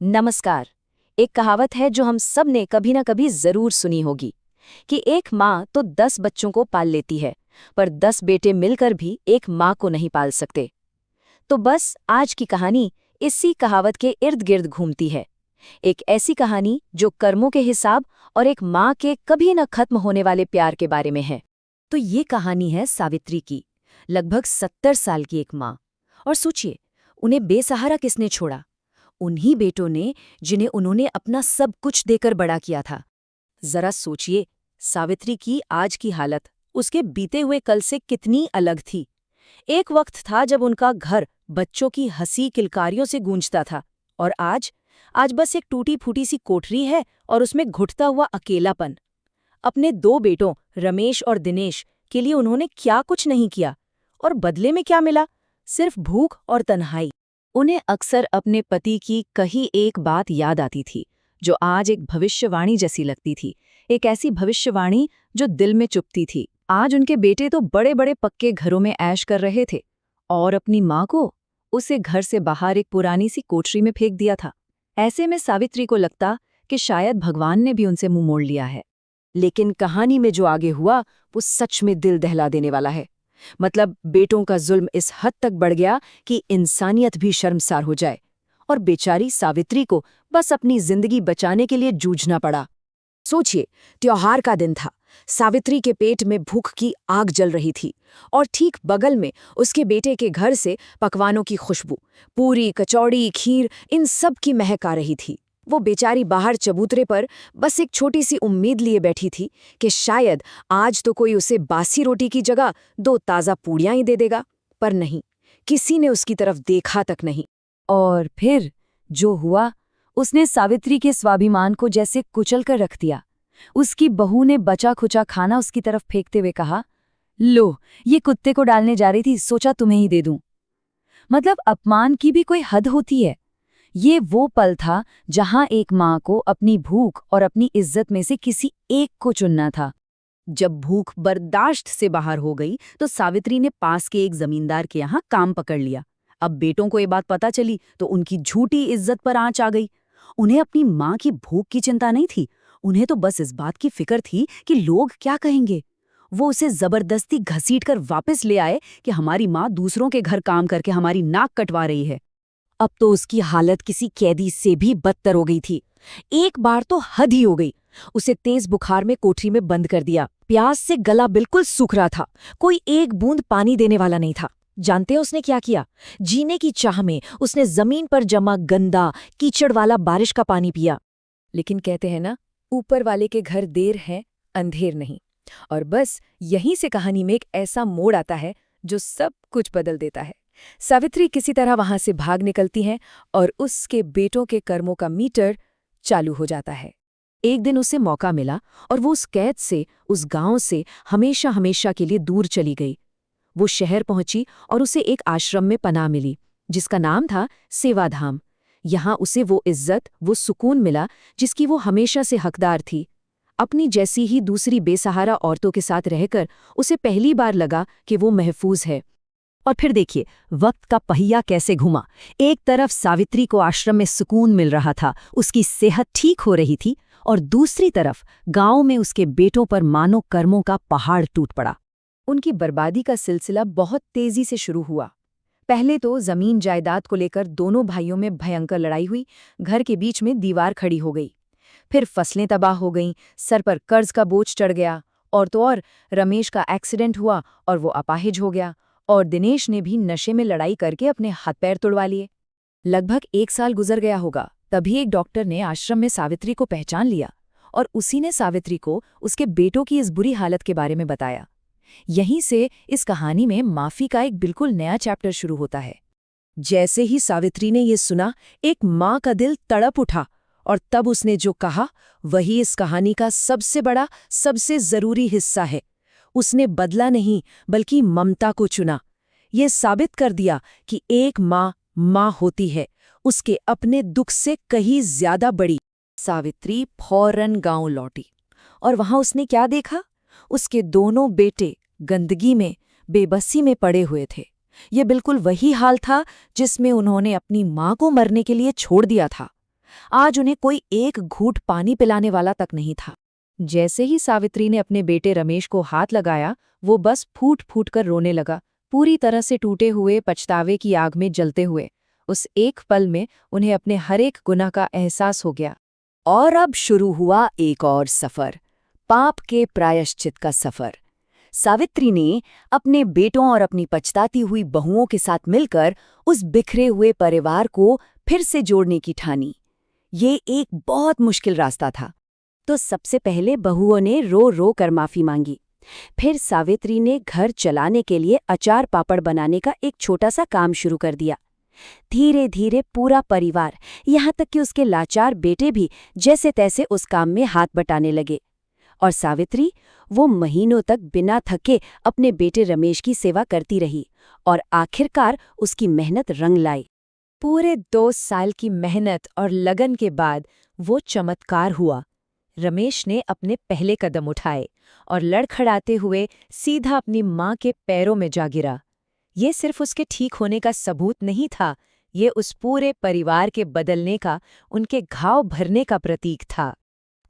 नमस्कार। एक कहावत है जो हम सब ने कभी ना कभी जरूर सुनी होगी कि एक माँ तो 10 बच्चों को पाल लेती है, पर 10 बेटे मिलकर भी एक माँ को नहीं पाल सकते। तो बस आज की कहानी इसी कहावत के इर्द गिर्द घूमती है। एक ऐसी कहानी जो कर्मों के हिसाब और एक माँ के कभी न खत्म होने वाले प्यार के बारे में है। तो ये कहानी है सावित्री की, लगभग 70 साल की एक माँ। और सोचिए, उन्हें बेसहारा किसने छोड़ा? उन्हीं बेटों ने जिन्हें उन्होंने अपना सब कुछ देकर बड़ा किया था। जरा सोचिए, सावित्री की आज की हालत उसके बीते हुए कल से कितनी अलग थी। एक वक्त था जब उनका घर बच्चों की हंसी किलकारियों से गूंजता था, और आज आज बस एक टूटी फूटी सी कोठरी है और उसमें घुटता हुआ अकेलापन। अपने 2 बेटों रमेश और दिनेश के लिए उन्होंने क्या कुछ नहीं किया, और बदले में क्या मिला? सिर्फ भूख और तन्हाई। उन्हें अक्सर अपने पति की कही एक बात याद आती थी, जो आज एक भविष्यवाणी जैसी लगती थी। एक ऐसी भविष्यवाणी जो दिल में चुभती थी। आज उनके बेटे तो बड़े बड़े पक्के घरों में ऐश कर रहे थे, और अपनी माँ को उसे घर से बाहर एक पुरानी सी कोठरी में फेंक दिया था। ऐसे में सावित्री को लगता कि शायद भगवान ने भी उनसे मुंह मोड़ लिया है। लेकिन कहानी में जो आगे हुआ वो सच में दिल दहला देने वाला है। मतलब बेटों का जुल्म इस हद तक बढ़ गया कि इंसानियत भी शर्मसार हो जाए, और बेचारी सावित्री को बस अपनी जिंदगी बचाने के लिए जूझना पड़ा। सोचिए, त्योहार का दिन था। सावित्री के पेट में भूख की आग जल रही थी, और ठीक बगल में उसके बेटे के घर से पकवानों की खुशबू, पूरी, कचौड़ी, खीर, इन सब की महक आ रही थी। वो बेचारी बाहर चबूतरे पर बस एक छोटी सी उम्मीद लिए बैठी थी कि शायद आज तो कोई उसे बासी रोटी की जगह 2 ताज़ा पूड़ियां ही दे देगा। पर नहीं, किसी ने उसकी तरफ देखा तक नहीं। और फिर जो हुआ, उसने सावित्री के स्वाभिमान को जैसे कुचल कर रख दिया। उसकी बहू ने बचा खुचा खाना उसकी तरफ फेंकते हुए कहा, लो, ये कुत्ते को डालने जा रही थी, सोचा तुम्हें ही दे दूं। मतलब अपमान की भी कोई हद होती है। ये वो पल था जहां एक माँ को अपनी भूख और अपनी इज्जत में से किसी एक को चुनना था। जब भूख बर्दाश्त से बाहर हो गई तो सावित्री ने पास के एक जमींदार के यहाँ काम पकड़ लिया। अब बेटों को ये बात पता चली तो उनकी झूठी इज्जत पर आंच आ गई। उन्हें अपनी माँ की भूख की चिंता नहीं थी, उन्हें तो बस इस बात की फिक्र थी कि लोग क्या कहेंगे। वो उसे जबरदस्ती घसीटकर वापस ले आए कि हमारी माँ दूसरों के घर काम करके हमारी नाक कटवा रही है। अब तो उसकी हालत किसी कैदी से भी बदतर हो गई थी। एक बार तो हद ही हो गई। उसे तेज बुखार में कोठरी में बंद कर दिया। प्यास से गला बिल्कुल सूख रहा था, कोई एक बूंद पानी देने वाला नहीं था। जानते हो उसने क्या किया? जीने की चाह में उसने जमीन पर जमा गंदा कीचड़ वाला बारिश का पानी पिया। लेकिन कहते हैं ना, ऊपर वाले के घर देर है अंधेर नहीं। और बस यहीं से कहानी में एक ऐसा मोड़ आता है जो सब कुछ बदल देता है। सावित्री किसी तरह वहां से भाग निकलती हैं, और उसके बेटों के कर्मों का मीटर चालू हो जाता है। एक दिन उसे मौका मिला और वो उस कैद से, उस गांव से हमेशा हमेशा के लिए दूर चली गई। वो शहर पहुंची और उसे एक आश्रम में पनाह मिली, जिसका नाम था सेवाधाम। यहां उसे वो इज्जत, वो सुकून मिला जिसकी वो हमेशा से हकदार थी। अपनी जैसी ही दूसरी बेसहारा औरतों के साथ रहकर उसे पहली बार लगा कि वो महफूज है। और फिर देखिए, वक्त का पहिया कैसे घुमा। एक तरफ सावित्री को आश्रम में सुकून मिल रहा था, उसकी सेहत ठीक हो रही थी, और दूसरी तरफ गांव में उसके बेटों पर मानो कर्मों का पहाड़ टूट पड़ा। उनकी बर्बादी का सिलसिला बहुत तेजी से शुरू हुआ। पहले तो जमीन जायदाद को लेकर दोनों भाइयों में भयंकर लड़ाई हुई। घर के बीच में दीवार खड़ी हो गई। फिर फसलें तबाह हो गईं, सर पर कर्ज का बोझ चढ़ गया, और तो और रमेश का एक्सीडेंट हुआ और वो अपाहिज हो गया, और दिनेश ने भी नशे में लड़ाई करके अपने हाथ पैर तुड़वा लिए। लगभग 1 साल गुजर गया होगा, तभी एक डॉक्टर ने आश्रम में सावित्री को पहचान लिया, और उसी ने सावित्री को उसके बेटों की इस बुरी हालत के बारे में बताया। यहीं से इस कहानी में माफी का एक बिल्कुल नया चैप्टर शुरू होता है। जैसे ही सावित्री ने ये सुना, एक माँ का दिल तड़प उठा, और तब उसने जो कहा वही इस कहानी का सबसे बड़ा, सबसे जरूरी हिस्सा है। उसने बदला नहीं बल्कि ममता को चुना। ये साबित कर दिया कि एक माँ माँ होती है, उसके अपने दुख से कहीं ज्यादा बड़ी। सावित्री फौरन गांव लौटी, और वहां उसने क्या देखा? उसके दोनों बेटे गंदगी में, बेबसी में पड़े हुए थे। ये बिल्कुल वही हाल था जिसमें उन्होंने अपनी माँ को मरने के लिए छोड़ दिया था। आज उन्हें कोई एक घूंट पानी पिलाने वाला तक नहीं था। जैसे ही सावित्री ने अपने बेटे रमेश को हाथ लगाया, वो बस फूट फूट कर रोने लगा, पूरी तरह से टूटे हुए पछतावे की आग में जलते हुए। उस एक पल में उन्हें अपने हर एक गुनाह का एहसास हो गया। और अब शुरू हुआ एक और सफर, पाप के प्रायश्चित का सफर। सावित्री ने अपने बेटों और अपनी पछताती हुई बहुओं के साथ मिलकर उस बिखरे हुए परिवार को फिर से जोड़ने की ठानी। ये एक बहुत मुश्किल रास्ता था। तो सबसे पहले बहुओं ने रो रो कर माफी मांगी। फिर सावित्री ने घर चलाने के लिए अचार पापड़ बनाने का एक छोटा सा काम शुरू कर दिया। धीरे धीरे पूरा परिवार, यहाँ तक कि उसके लाचार बेटे भी जैसे तैसे उस काम में हाथ बटाने लगे। और सावित्री, वो महीनों तक बिना थके अपने बेटे रमेश की सेवा करती रही और आखिरकार उसकी मेहनत रंग लाई। पूरे 2 साल की मेहनत और लगन के बाद वो चमत्कार हुआ। रमेश ने अपने पहले कदम उठाए और लड़खड़ाते हुए सीधा अपनी माँ के पैरों में जा गिरा। ये सिर्फ उसके ठीक होने का सबूत नहीं था, ये उस पूरे परिवार के बदलने का, उनके घाव भरने का प्रतीक था।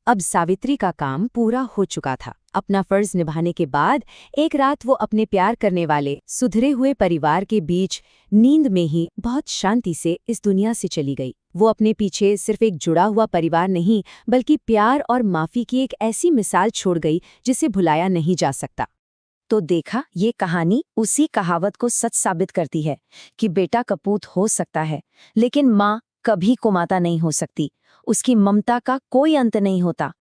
अब सावित्री का काम पूरा हो चुका था। अपना फर्ज निभाने के बाद एक रात वो अपने प्यार करने वाले सुधरे हुए परिवार के बीच नींद में ही बहुत शांति से इस दुनिया से चली गई। वो अपने पीछे सिर्फ एक जुड़ा हुआ परिवार नहीं, बल्कि प्यार और माफी की एक ऐसी मिसाल छोड़ गई जिसे भुलाया नहीं जा सकता। तो देखा, ये कहानी उसी कहावत को सच साबित करती है कि बेटा कपूत हो सकता है, लेकिन माँ कभी कुमाता नहीं हो सकती। उसकी ममता का कोई अंत नहीं होता।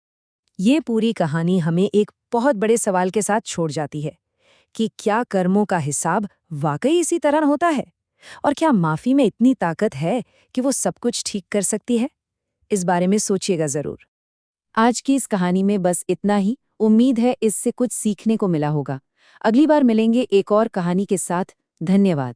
ये पूरी कहानी हमें एक बहुत बड़े सवाल के साथ छोड़ जाती है कि क्या कर्मों का हिसाब वाकई इसी तरह होता है, और क्या माफी में इतनी ताकत है कि वो सब कुछ ठीक कर सकती है। इस बारे में सोचिएगा जरूर। आज की इस कहानी में बस इतना ही। उम्मीद है इससे कुछ सीखने को मिला होगा। अगली बार मिलेंगे एक और कहानी के साथ। धन्यवाद।